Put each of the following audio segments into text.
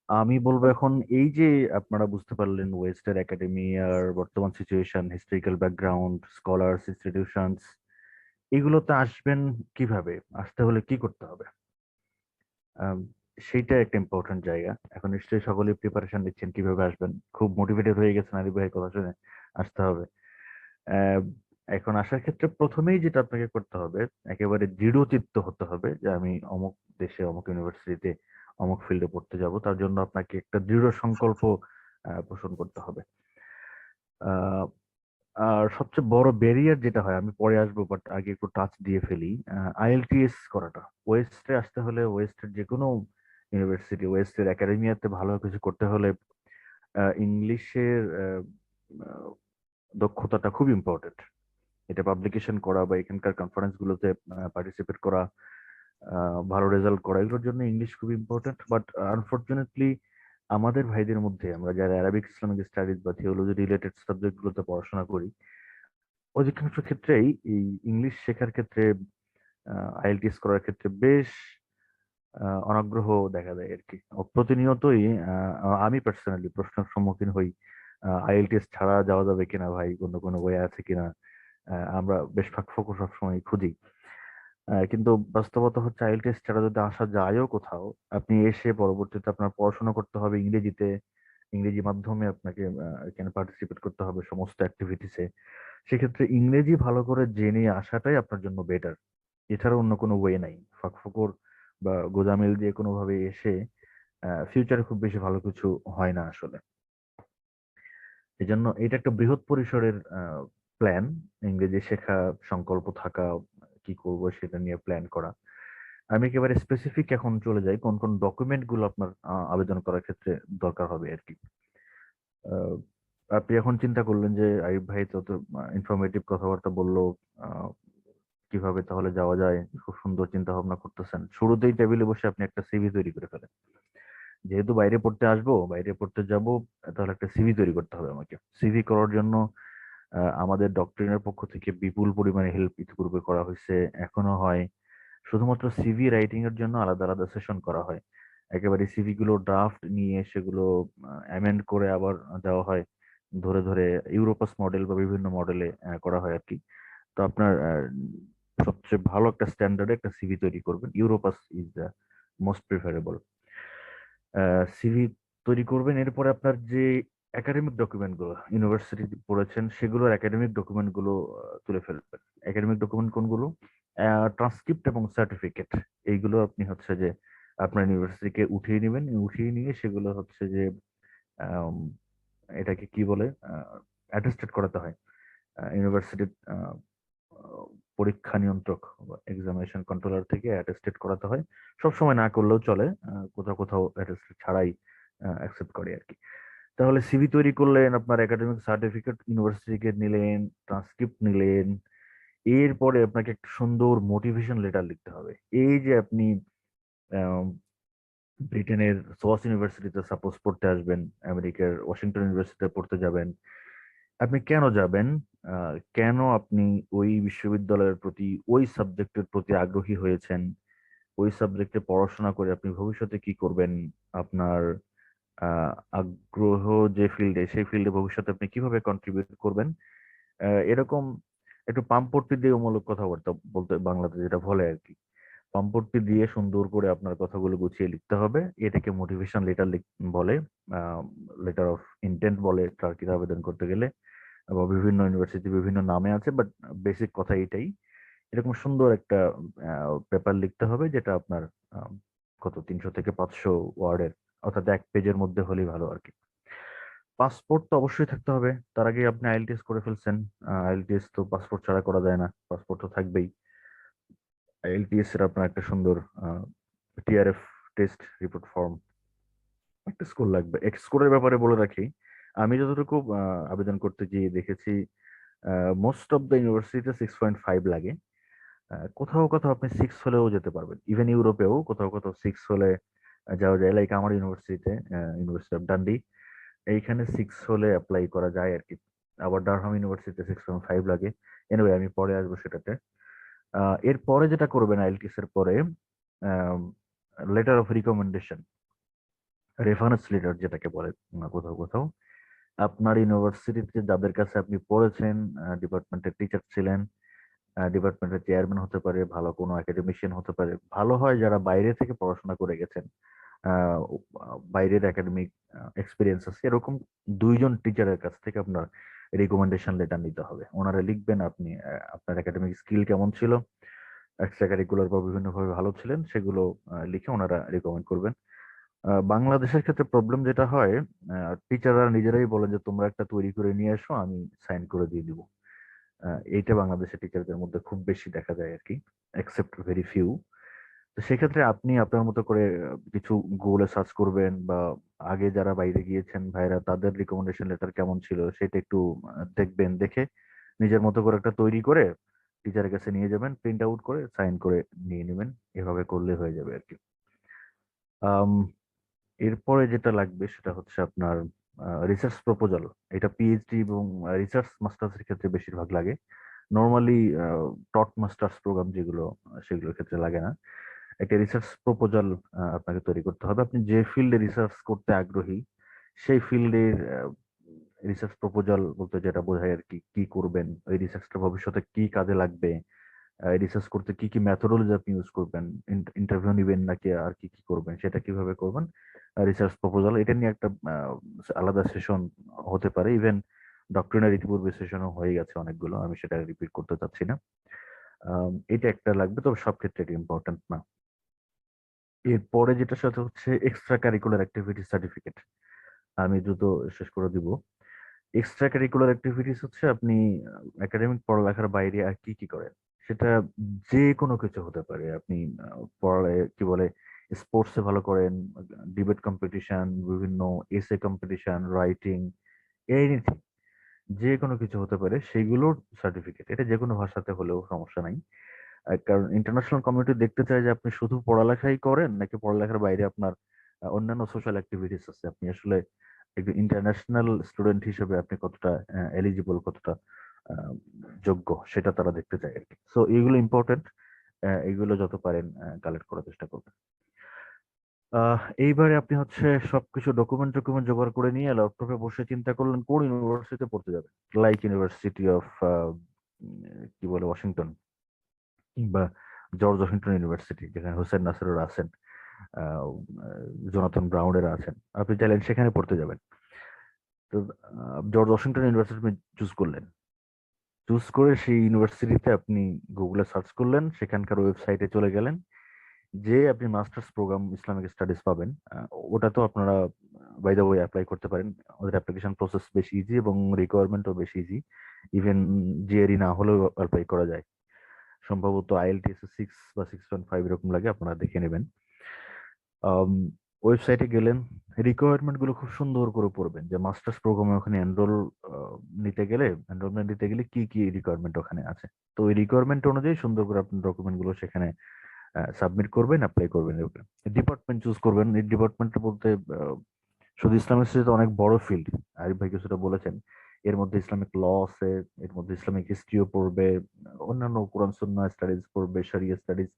আমি বলবো এখন এই যে আপনারা বুঝতে পারলেন ওয়েস্টার্ন একাডেমি আর বর্তমান situation, historical background, scholars, institutions, এগুলোতে আসবেন কিভাবে? আসতে হলে কি করতে হবে? আম, সেইটা একটা ইম্পর্টেন্ট জায়গা। এখন নিশ্চয়ই সকলেই প্রিপারেশন নিচ্ছেন কিভাবে আসবেন, খুব মোটিভেটেড হয়ে গেছেন আরিফ ভাইয়ের কথা শুনে। আসতে হবে। আহ, এখন আসার ক্ষেত্রে প্রথমেই যেটা আপনাকে করতে হবে, একেবারে দৃঢ়চিত্ত হতে হবে যে আমি অমুক দেশে অমুক ইউনিভার্সিটিতে অমুক ফিল্ডে পড়তে যাব। তার জন্য আপনাকে একটা দৃঢ় সংকল্প পোষণ করতে হবে। আহ, আর সবচেয়ে বড় ব্যারিয়ার যেটা হয়, আমি পরে আসবো বাট আগে একটু টাচ দিয়ে ফেলি, আইএলটিএস করাটা। ওয়েস্টে আসতে হলে, ওয়েস্টের যে কোনো ইউনিভার্সিটি, ওয়েস্টের একাডেমিয়াতে ভালো কিছু করতে হলে ইংলিশের দক্ষতাটা খুব ইম্পর্টেন্ট। এটা পাবলিকেশন করা বা এখানকার কনফারেন্স গুলোতে পার্টিসিপেট করা, ভালো রেজাল্ট করা, এগুলোর জন্য ইংলিশ খুব ইম্পর্টেন্ট। বাট আনফর্চুনেটলি আমাদের ভাইদের মধ্যে, আমরা যারা অ্যারাবিক ইসলামিক স্টাডিজ বা থিওলজি রিলেটেড সাবজেক্ট গুলোতে পড়াশোনা করি, অধিকাংশ ক্ষেত্রেই এই ইংলিশ শেখার ক্ষেত্রে, আইএলটিএস করার ক্ষেত্রে বেশ অনাগ্রহ দেখা যায় আর কি। প্রতিনিয়তই আমি পার্সোনালি প্রশ্নের সম্মুখীন হই, আইএলটিএস ছাড়া যাওয়া যাবে কিনা ভাই, অন্য কোনো বই আছে কিনা। আমরা বেশ ফাঁকফোকর সবসময় খুঁজি। কিন্তু বাস্তবতা হচ্ছে আইএলটিএস ছাড়া যদি আসা যায়ও কোথাও, আপনি এসে পরবর্তীতে আপনার পড়াশোনা করতে হবে ইংরেজিতে। ইংরেজি মাধ্যমে আপনাকে এখানে পার্টিসিপেট করতে হবে সমস্ত অ্যাক্টিভিটিসে। সেক্ষেত্রে ইংরেজি ভালো করে জেনে আসাটাই আপনার জন্য বেটার। এছাড়া অন্য কোনো ওয়ে নাই। ফাঁকফোকর বা গোজামিল দিয়ে কোনোভাবে এসে ফিউচারে খুব বেশি ভালো কিছু হয় না আসলে। এই জন্য এটা একটা বৃহৎ পরিসরের প্ল্যান। ইংরেজি শেখা, সংকল্প থাকা, কি করব সেটা নিয়ে প্ল্যান করা। আমি একেবারে স্পেসিফিক এখন চলে যাই কোন কোন ডকুমেন্ট গুলো আপনার আবেদন করার ক্ষেত্রে দরকার হবে আর কি। আহ, আপনি এখন চিন্তা করলেন যে আইয়ুব ভাই তত ইনফরমেটিভ কথাবার্তা বললো, আহ, কিভাবে তাহলে যাওয়া যায়, খুব সুন্দর চিন্তা ভাবনা করতেছেন। শুরুতেই টেবিলে বসে আপনি একটা সিভি তৈরি করে ফেলেন। যেহেতু বাইরে পড়তে আসবো, বাইরে পড়তে যাব, তাহলে একটা সিভি তৈরি করতে হবে আমাকে। সিভি করার জন্য আমাদের ডক্টরিনের পক্ষ থেকে বিপুল পরিমাণে হেল্প ইতিপূর্বে করা হয়েছে, এখনো হয়। শুধুমাত্র সিভি রাইটিং এর জন্য আলাদা আলাদা সেশন করা হয়। একেবারে সিভি গুলো ড্রাফট নিয়ে সেগুলো অ্যামেন্ড করে আবার দেওয়া হয়, ধরে ধরে ইউরোপাস মডেল বা বিভিন্ন মডেলে করা হয় আর কি। তো আপনার সবচেয়ে ভালো একটা স্ট্যান্ডার্ডে একটা সিভি তৈরি করবেন, Europass is the most preferable. CV তৈরি করবেন। এরপরে আপনার যে একাডেমিক ডকুমেন্ট গুলো ইউনিভার্সিটি পড়েছেন, সেগুলোর একাডেমিক ডকুমেন্ট গুলো তুলে ফেলবেন। একাডেমিক ডকুমেন্ট কোনগুলো? ট্রান্সক্রিপ্ট এবং সার্টিফিকেট। এইগুলো আপনি হচ্ছে যে আপনার ইউনিভার্সিটিকে উঠিয়ে নেবেন। উঠিয়ে নিয়ে সেগুলো হচ্ছে যে আম, এটাকে কি বলে, অ্যাটেস্টেড করাতে হয় ইউনিভার্সিটির পরীক্ষা নিয়ন্ত্রক বা এক্সামিনেশন কন্ট্রোলার থেকে অ্যাটেস্টেড করাতে হয়। সব সময় না করলেও চলে, কোথাও কোথাও অ্যাটেস্টেড ছাড়াই অ্যাকসেপ্ট করে আর কি। তাহলে সিভি তৈরি করলেন, আপনার একাডেমিক সার্টিফিকেট ইউনিভার্সিটিকে নিলেন, ট্রান্সক্রিপ্ট নিলেন। এরপরে আপনাকে একটা সুন্দর মোটিভেশন লেটার লিখতে হবে। এই যে আপনি আহ, ব্রিটেনের সোয়াস ইউনিভার্সিটিতে সাপোজ পড়তে আসবেন, আমেরিকার ওয়াশিংটন ইউনিভার্সিটিতে পড়তে যাবেন, আপনি কেন যাবেন? কেন আপনি ওই বিশ্ববিদ্যালয়ের প্রতি, ওই সাবজেক্টের প্রতি আগ্রহী হয়েছেন? ওই সাবজেক্টে পড়াশোনা করে আপনি ভবিষ্যতে কি করবেন? আপনার আহ, আগ্রহ যে ফিল্ডে, সেই ফিল্ডে ভবিষ্যতে আপনি কিভাবে কন্ট্রিবিউট করবেন? এরকম একটু পাম্পট্টি দিয়ে মূলক কথাবার্তা বলতে, বাংলাতে যেটা বলে আর কি, পাম্পট্টি দিয়ে সুন্দর করে আপনার কথাগুলো গুছিয়ে লিখতে হবে। এটাকে মোটিভেশন লেটার বলে, লেটার অফ ইন্টেন্ট বলে টার্কিতে আবেদন করতে গেলে। বা বিভিন্ন ইউনিভার্সিটি বিভিন্ন নামে আছে, বাট বেসিক কথা এটাই। এরকম সুন্দর একটা পেপার লিখতে হবে, যেটা আপনার আহ, কত 300 থেকে 500 ওয়ার্ডের, অর্থাৎ 1 পেজের মধ্যে হলেই ভালো আর কি। পাসপোর্ট তো অবশ্যই থাকতে হবে। তার আগে আপনি আইএলটিএস করে ফেলছেন, আইএলটিএস তো পাসপোর্ট ছাড়া করা যায় না, পাসপোর্ট তো থাকবেই। আইএলটিএস এর আপনার একটা সুন্দর টিআরএফ, টেস্ট রিপোর্ট ফর্ম, একটা স্কোর লাগবে। স্কোরের ব্যাপারে বলে রাখি, আমি যতটুকু আবেদন করতে গিয়ে দেখেছি, মোস্ট অফ দ্য ইউনিভার্সিটিতে 6.5 লাগে। কোথাও কোথাও আপনি 6 হলেও যেতে পারবেন, ইভেন ইউরোপেও কোথাও কোথাও 6 হলে যাওয়া যায়। লাইক আমার ইউনিভার্সিটিতে, ইউনিভার্সিটি অফ ডান্ডি, এইখানে 6 হলে অ্যাপ্লাই করা যায় আর কি। আবার ডারহাম ইউনিভার্সিটিতে 6.5 লাগে। এনিওয়ে, আমি পরে আসবো সেটাতে। এর পরে যেটা করবেন আইএলটিএস এর পরে, letter of recommendation. Reference litre যেটাকে বলে, কোথাও কোথাও আপনার ইউনিভার্সিটিতে যাদের কাছে আপনি পড়েছেন, ডিপার্টমেন্টের টিচার ছিলেন, ডিপার্টমেন্টের চেয়ারম্যান হতে পারে, ভালো কোনো একাডেমিশিয়ান হতে পারে, ভালো হয় যারা বাইরে থেকে পড়াশোনা করে গেছেন, আহ, বাইরের একাডেমিক এক্সপিরিয়েন্স আছে, এরকম 2জন টিচারের কাছ থেকে আপনার রিকমেন্ডেশন লেটার নিতে হবে। ওনারা লিখবেন আপনি আপনার একাডেমিক স্কিল কেমন ছিল, এক্সট্রা কারিকুলার বা বিভিন্নভাবে ভালো ছিলেন, সেগুলো লিখে ওনারা রিকমেন্ড করবেন। বাংলাদেশের ক্ষেত্রে প্রবলেম যেটা হয়, টিচাররা নিজেরাই বলেন যে তোমরা একটা তৈরি করে নিয়ে এসো, আমি সাইন করে দিয়ে দিব। এইটা বাংলাদেশের টিচারদের মধ্যে খুব বেশি দেখা যায় আর কি, এক্সেপ্ট ভেরি ফিউ। তো সেক্ষেত্রে আপনি আপনার মতো করে কিছু গুগলে সার্চ করবেন, বা আগে যারা বাইরে গিয়েছেন ভাইরা তাদের রিকমেন্ডেশন লেটার কেমন ছিল সেটা একটু দেখবেন, দেখে নিজের মতো করে একটা তৈরি করে টিচারের কাছে নিয়ে যাবেন, প্রিন্ট আউট করে সাইন করে নিয়ে নেবেন। এভাবে করলে হয়ে যাবে আর কি। আম, এরপরে যেটা লাগবে সেটা হচ্ছে আপনার রিসার্চ প্রপোজাল। এটা পিএইচডি এবং রিসার্চ মাস্টার্সের ক্ষেত্রে বেশিরভাগ লাগে। নর্মালি টট মাস্টার্স প্রোগ্রাম যেগুলো, সেগুলোর ক্ষেত্রে লাগে না। একটা রিসার্চ প্রপোজাল আপনাকে তৈরি করতে হবে। আপনি যে ফিল্ডে রিসার্চ করতে আগ্রহী সেই ফিল্ডের রিসার্চ প্রপোজাল বলতে যেটা বোঝায় আর কি, কি করবেন, ওই রিসার্চটা ভবিষ্যতে কি কাজে লাগবে, রিসার্চ করতে কি কি মেথোডোলজি আপনি ইউজ করবেন, ইন্টারভিউ নিবেন নাকি আর কি কি করবেন, সেটা কিভাবে করবেন, রিসার্চ প্রপোজাল এটা নিয়ে একটা আলাদা সেশন হতে পারে। ইভেন ডক্টরিনার ইতিপূর্বে সেশনও হয়ে গেছে অনেকগুলো, আমি সেটা রিপিট করতে চাচ্ছি না। এটা একটা লাগবে, তবে সব ক্ষেত্রে এটা ইম্পর্টেন্ট না। এরপরে যেটা সাথে হচ্ছে এক্সট্রা কারিকুলার অ্যাক্টিভিটি সার্টিফিকেট। আমি দ্রুত শেষ করে দিব। এক্সট্রা কারিকুলার অ্যাক্টিভিটিস হচ্ছে আপনি একাডেমিক পড়ালেখার বাইরে আর কি কি করেন, সেটা যে কোনো কিছু হতে পারে। আপনি পড়ালে কি বলে স্পোর্টসে ভালো করেন, ডিবেট কম্পিটিশন, বিভিন্ন এসে কম্পিটিশন, রাইটিং, এনিথিং, যে কোনো কিছু হতে পারে, সেগুলোর সার্টিফিকেট। এটা যে কোনো ভাষাতে হলেও সমস্যা নাই। কারণ ইন্টারন্যাশনাল কমিউনিটি দেখতে চায় যে আপনি শুধু পড়ালেখাই করেন নাকি পড়ালেখার বাইরে আপনার অন্যান্য সোশ্যাল অ্যাক্টিভিটিস আছে, আপনি আসলে একজন ইন্টারন্যাশনাল স্টুডেন্ট হিসেবে আপনি কতটা এলিজিবল, কতটা আহ, যোগ্য, সেটা তারা দেখতে চায় আর কি। সো এগুলো ইম্পর্টেন্ট, এগুলো যত পারেন কালেক্ট করার চেষ্টা করবেন। এইবারে আপনি হচ্ছে সবকিছু ডকুমেন্ট টকুমেন্ট জোগাড় করে নিয়ে ল্যাপটপে বসে চিন্তা করলেন কোন ইউনিভার্সিটিতে পড়তে যাবেন। লাইক ইউনিভার্সিটি অফ কি বলে ওয়াশিংটন, কিংবা জর্জ ওয়াশিংটন ইউনিভার্সিটি যেখানে হোসেন নাসিরুর আছেন, আহ, জোনাথন ব্রাউনের আছেন, আপনি চাইলেন সেখানে পড়তে যাবেন। তো জর্জ ওয়াশিংটন ইউনিভার্সিটি চুজ করলেন। চুজ করে সেই ইউনিভার্সিটিতে আপনি গুগলে সার্চ করলেন, সেখানকার ওয়েবসাইটে চলে গেলেন, যে আপনি মাস্টার্স প্রোগ্রাম ইসলামিক স্টাডিজ পাবেন। ওটা তো আপনারা বাই দ্য ওয়ে অ্যাপ্লাই করতে পারেন। ওদের অ্যাপ্লিকেশন প্রসেস বেশ ইজি এবং রিকোয়ারমেন্টও বেশ ইজি। ইভেন জিআরই না হলেও অ্যাপ্লাই করা যায়। সম্ভবত আইএলটিএস 6 বা 6.5 এরকম লাগে, আপনারা দেখে নেবেন। ওয়েবসাইটে গেলেন, রিকোয়ারমেন্ট গুলো খুব সুন্দর করে পড়বেন, যে মাস্টার্স প্রোগ্রামে ওখানে নিতে গেলে এনরোলমেন্ট নিতে গেলে কি কি রিকোয়ারমেন্ট ওখানে আছে। তো ওই রিকোয়ারমেন্ট অনুযায়ী সুন্দর করে আপনার ডকুমেন্ট গুলো সেখানে সাবমিট করবেন, অ্যাপ্লাই করবেন। ডিপার্টমেন্ট চুজ করবেন। এই ডিপার্টমেন্ট বলতে শুধু ইসলামিক স্টাডিজ অনেক বড় ফিল্ড, আরিফ ভাই কিছুটা বলেছেন। এর মধ্যে ইসলামিক ল আছে, এর মধ্যে ইসলামিক হিস্ট্রিও পড়বে, অন্যান্য কোরআন সুন্নাহ স্টাডিজ পড়বে, শরিয়া স্টাডিজ,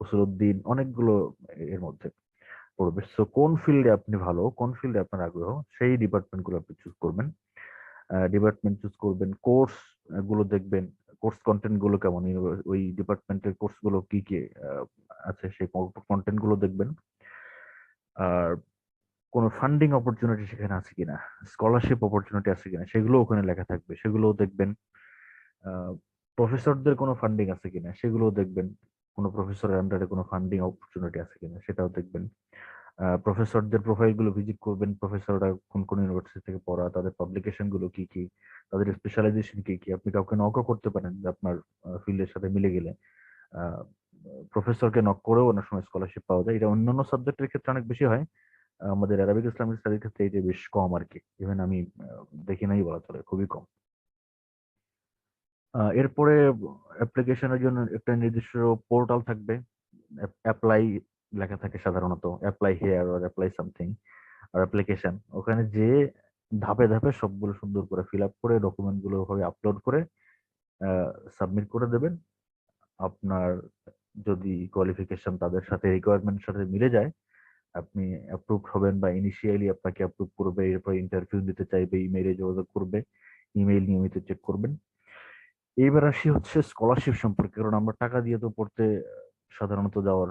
উসুলউদ্দিন, অনেকগুলো এর মধ্যে পড়বে। সো কোন ফিল্ডে আপনি ভালো, কোন ফিল্ডে আপনার আগ্রহ, সেই ডিপার্টমেন্ট গুলো আপনি চুজ করবেন। ডিপার্টমেন্ট চুজ করবেন, কোর্স গুলো দেখবেন, কোর্স কন্টেন্ট গুলো কেমন, ওই ডিপার্টমেন্টের কোর্স গুলো কি কি আছে, সেই কন্টেন্ট গুলো দেখবেন। আর কোনো ফান্ডিং অপরচুনিটি সেখানে আছে কিনা, স্কলারশিপ অপরচুনিটি আছে কিনা, সেগুলো ওখানে লেখা থাকবে, সেগুলোও দেখবেন। প্রফেসরদের কোনো ফান্ডিং আছে কিনা সেগুলোও দেখবেন। কোনো প্রফেসরের আন্ডারে কোনো ফান্ডিং অপরচুনিটি আছে কিনা সেটাও দেখবেন। প্রফেসরদের প্রোফাইল গুলো ভিজিট করবেন, প্রফেসররা কোন কোন ইউনিভার্সিটি থেকে পড়া, তাদের পাবলিকেশন গুলো কি কি, তাদের স্পেশালাইজেশন কি কি। আপনি কাউকে নকও করতে পারেন যে আপনার ফিল্ডের সাথে মিলে গেলে। প্রফেসরকে নক করেও অনেক সময় স্কলারশিপ পাওয়া যায়। এটা অন্যান্য সাবজেক্টের ক্ষেত্রে অনেক বেশি হয়, আমাদের আরবিক ইসলামিক স্টাডির ক্ষেত্রে এটা বেশ কম আর কি। ইভেন আমি দেখি নাই বলা চলে, খুবই কম। এরপরে অ্যাপ্লিকেশনের জন্য একটা নির্দিষ্ট পোর্টাল থাকবে, অ্যাপ্লাই লেখা থাকে সাধারণত, অ্যাপ্লাই হেয়ার আর অ্যাপ্লাই সামথিং আর অ্যাপ্লিকেশন। ওখানে যে ধাপে ধাপে সবগুলো সুন্দর করে ফিল আপ করে ডকুমেন্ট গুলো ভাবে আপলোড করে সাবমিট করে দেবেন। আপনার যদি কোয়ালিফিকেশন তাদের সাথে রিকোয়ারমেন্টের সাথে মিলে যায়, আপনি অ্যাপ্রুভ হবেন বা ইনিশিয়ালি আপনাকে অ্যাপ্রুভ করবে, এরপর ইন্টারভিউ দিতে চাইবে, ইমেইলে যোগাযোগ করবে, ইমেইল নিয়মিত চেক করবেন। এইবার আসি হচ্ছে স্কলারশিপ সম্পর্কে, কারণ আমরা টাকা দিয়ে তো পড়তে সাধারণত যাওয়ার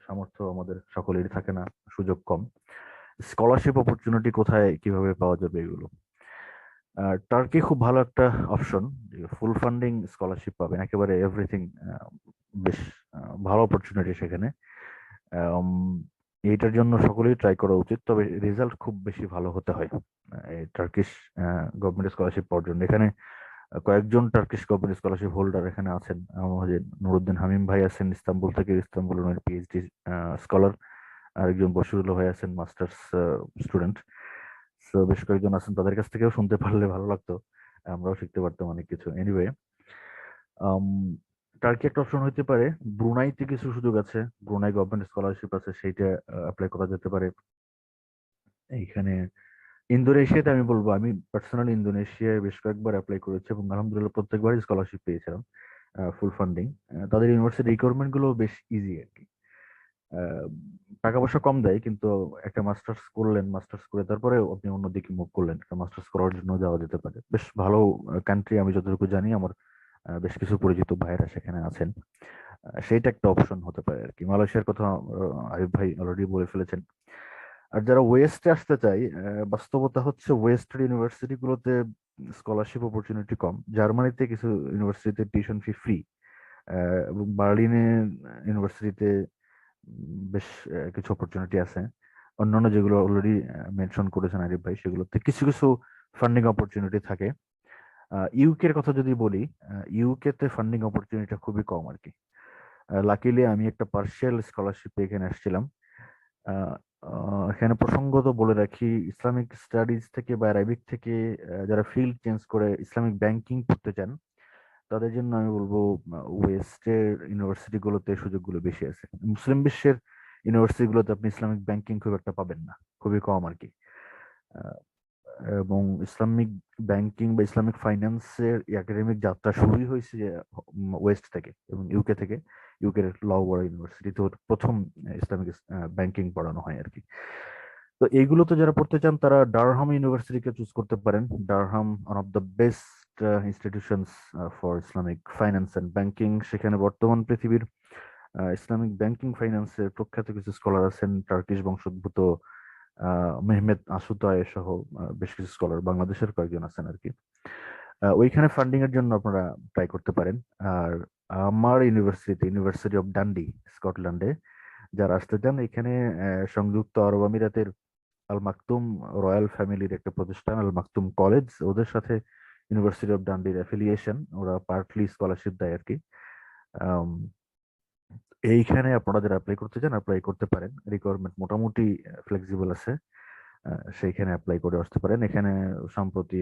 সামর্থ্য আমাদের সকলেরই থাকে না, সুযোগ কম। স্কলারশিপ অপরচুনিটি কোথায় কিভাবে পাওয়া যাবে এগুলো? টার্কি খুব ভালো একটা অপশন, ফুল ফান্ডিং স্কলারশিপ পাবেন, একেবারে এভরিথিং, বেশ ভালো অপরচুনিটি সেখানে। আম, এইটার জন্য সকলেই ট্রাই করা উচিত, তবে রেজাল্ট খুব বেশি ভালো হতে হয় এই টার্কিশ গভর্নমেন্ট স্কলারশিপ পাওয়ার জন্য। এখানে কয়েকজন টার্কিশ গভর্নমেন্ট স্কলারশিপ হোল্ডার এখানে আছেন। আমাদের নুরুদ্দিন হামিম ভাই আছেন ইস্তাম্বুল থেকে, ইস্তাম্বুল পিএইচডি স্কলার। আরেকজন বশিরুল্লাহ ভাই আছেন মাস্টার্স স্টুডেন্ট। তো বেশ কয়েকজন আছেন, তাদের কাছ থেকেও শুনতে পারলে ভালো লাগতো, আমরাও শিখতে পারতাম অনেক কিছু। এনিওয়ে, টার্কি একটা অপশন হইতে পারে। ব্রুনাইতে কিছু সুযোগ আছে, ব্রুনাই গভর্নমেন্ট স্কলারশিপ আছে, সেইটা অ্যাপ্লাই করা যেতে পারে। এইখানে ইন্দোনেশিয়াতে আমি বলবো, আমি পার্সোনালি ইন্দোনেশিয়ায় বেশ কয়েকবার অ্যাপ্লাই করেছি এবং আলহামদুলিল্লাহ প্রত্যেকবারই স্কলারশিপ পেয়েছিলাম, ফুল ফান্ডিং। তাদের ইউনিভার্সিটি রিকোয়ারমেন্ট গুলো বেশ ইজি আর কি। আহ, টাকা পয়সা কম দেয়, কিন্তু একটা মাস্টার্স করলেন, মাস্টার্স করে তারপরে আপনি অন্যদিকে মুভ করলেন, একটা মাস্টার্স করার জন্য যাওয়া যেতে পারে। বেশ ভালো কান্ট্রি, আমি যতটুকু জানি, আমার বেশ কিছু পরিচিত ভাইয়েরা সেখানে আছেন। সেইটা একটা অপশন হতে পারে আর কি। মালয়েশিয়ার কথা আরিফ ভাই অলরেডি বলে ফেলেছেন। আর যারা ওয়েস্টে আসতে চাই, বাস্তবতা হচ্ছে ওয়েস্টের ইউনিভার্সিটি গুলোতে স্কলারশিপ অপরচুনিটি কম। জার্মানিতে কিছু ইউনিভার্সিটিতে টিউশন ফি ফ্রি, এবং বার্লিনে ইউনিভার্সিটিতে বেশ কিছু অপরচুনিটি আছে। অন্যান্য যেগুলো অলরেডি মেনশন করেছেন আরিফ ভাই, সেগুলোতে কিছু কিছু ফান্ডিং অপরচুনিটি থাকে। ইউকে এর কথা যদি বলি, ইউকে তে ফান্ডিং অপরচুনিটি খুবই কম আর কি। লাকিলি আমি একটা পার্শিয়াল স্কলারশিপ এখানে আসছিলাম। আহ, এখানে প্রসঙ্গত বলে রাখি, ইসলামিক স্টাডিজ থেকে বা অ্যারাবিক থেকে যারা ফিল্ড চেঞ্জ করে ইসলামিক ব্যাংকিং পড়তে চান, তাদের জন্য আমি বলবো ওয়েস্টের ইউনিভার্সিটি গুলোতে সুযোগগুলো বেশি আছে। মুসলিম বিশ্বের ইউনিভার্সিটি গুলোতে আপনি ইসলামিক ব্যাংকিং খুব একটা পাবেন না, খুবই কম আর কি। আহ, এবং ইসলামিক ব্যাংকিং বা ইসলামিক ফাইন্যান্সের একাডেমিক যাত্রা শুরুই হয়েছে যে ওয়েস্ট থেকে এবং ইউকে থেকে। ইউকের লবরা ইউনিভার্সিটিতে প্রথম ইসলামিক ব্যাংকিং পড়ানো হয় আর কি। তো এইগুলোতে যারা পড়তে চান তারা ডারহাম ইউনিভার্সিটিকে চুজ করতে পারেন। Durham one of the best institutions for Islamic finance and banking. সেখানে বর্তমান পৃথিবীর ইসলামিক ব্যাংকিং ফাইন্যান্সের প্রখ্যাত কিছু স্কলার আছেন, টার্কিশ বংশোদ্ভূত মেহমেদ আসুতায় সহ বেশ কিছু স্কলার, বাংলাদেশের কয়েকজন আছেন আর কি। ওইখানে ফান্ডিং এর জন্য আপনারা ট্রাই করতে পারেন। আর আমার ইউনিভার্সিটি, ইউনিভার্সিটি অফ ডান্ডি, স্কটল্যান্ডে যারা আসতে চান, এখানে সংযুক্ত আরব আমিরাতের আল মাকতুম রয়্যাল ফ্যামিলির একটা প্রতিষ্ঠান, আল মাকতুম কলেজ, ওদের সাথে ইউনিভার্সিটি অফ ডান্ডির অ্যাফিলিয়েশন, ওরা পার্টলি স্কলারশিপ দেয় আর কি। আম, এইখানে আপনারা যারা অ্যাপ্লাই করতে চান অ্যাপ্লাই করতে পারেন, রিকোয়ারমেন্ট মোটামুটি ফ্লেক্সিবল আছে। সেইখানে অ্যাপ্লাই করে আসতে পারেন। এখানে সম্প্রতি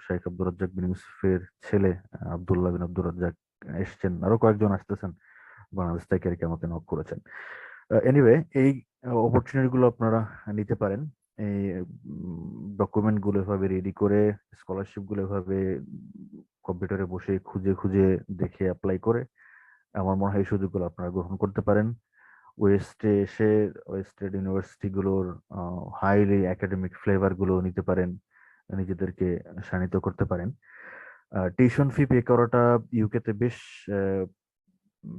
শেখ আব্দুর রাজ্জাক বিন ইউসুফের ছেলে আব্দুল্লাহ বিন আব্দুর রাজ্জাক এসছেন, আরো কয়েকজন আসতেছেন বাংলাদেশ থেকে আর কি, আমাকে নক করেছেন। এনিওয়ে, এই অপরচুনিটি গুলো আপনারা নিতে পারেন। এই ডকুমেন্ট গুলো এভাবে রেডি করে, স্কলারশিপ গুলো এভাবে কম্পিউটারে বসে খুঁজে খুঁজে দেখে অ্যাপ্লাই করে আমার মনে হয় এই সুযোগগুলো আপনারা গ্রহণ করতে পারেন। ওয়েস্টে এসে ওয়েস্টেড ইউনিভার্সিটি গুলোর হাইলি একাডেমিক ফ্লেভার গুলো নিতে পারেন, নিজেদেরকে শানিত করতে পারেন। টিউশন ফি পে করাটা ইউকে তে বেশ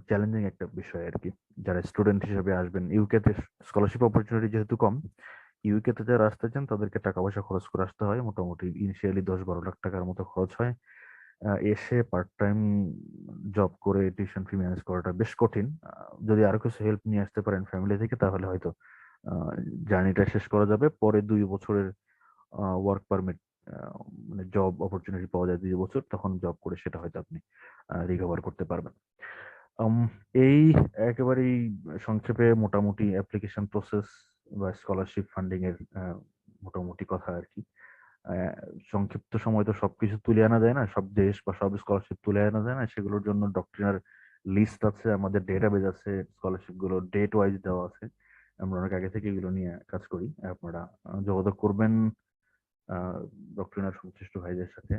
চ্যালেঞ্জিং একটা বিষয় আর কি। যারা স্টুডেন্ট হিসেবে আসবেন ইউকে তে, স্কলারশিপ অপরচুনিটি যেহেতু কম, ইউকে তে যারা আসতে চান তাদেরকে টাকা পয়সা খরচ করে আসতে হয়, মোটামুটি ইনিশিয়ালি 10-12 লাখ টাকার মতো খরচ হয়। এসে পার্ট টাইম জব করে টিউশন ফি ম্যানেজ করাটা বেশ কঠিন। যদি আরো কিছু হেল্প নিয়ে আসতে পারেন ফ্যামিলি থেকে, তাহলে হয়তো জার্নিটা শেষ করা যাবে। পরে 2 বছরের ওয়ার্ক পারমিট, মানে জব অপরচুনিটি পাওয়া যায় 2 বছর, তখন জব করে সেটা হয়তো আপনি রিকভার করতে পারবেন। উম, এই একেবারেই সংক্ষেপে মোটামুটি অ্যাপ্লিকেশন প্রসেস বা স্কলারশিপ ফান্ডিং এর মোটামুটি কথা আর কি। আহ, সংক্ষিপ্ত সময় তো সবকিছু তুলে আনা যায় না, সব দেশ বা সব স্কলারশিপ তুলে আনা যায় না, সেগুলোর জন্য ডক্টরিনাল লিস্ট আছে, আমাদের ডেটাবেজ আছে, স্কলারশিপ গুলো ডেট ওয়াইজ দেওয়া আছে। আমরা অনেক আগে থেকে এগুলো নিয়ে কাজ করি। আপনারা যোগাযোগ করবেন ডক্টরিনাল সংশ্লিষ্ট ভাইদের সাথে।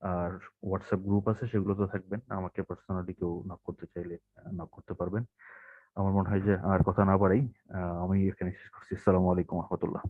আর হোয়াটসঅ্যাপ গ্রুপ আছে, সেগুলো তো থাকবেন, আমাকে পার্সোনালি কেউ নক করতে চাইলে নক করতে পারবেন। আমার মনে হয় যে আর কথা না বাড়াই আমি এখানে শেষ করছি। আসসালামু আলাইকুম রহমতুল্লাহ।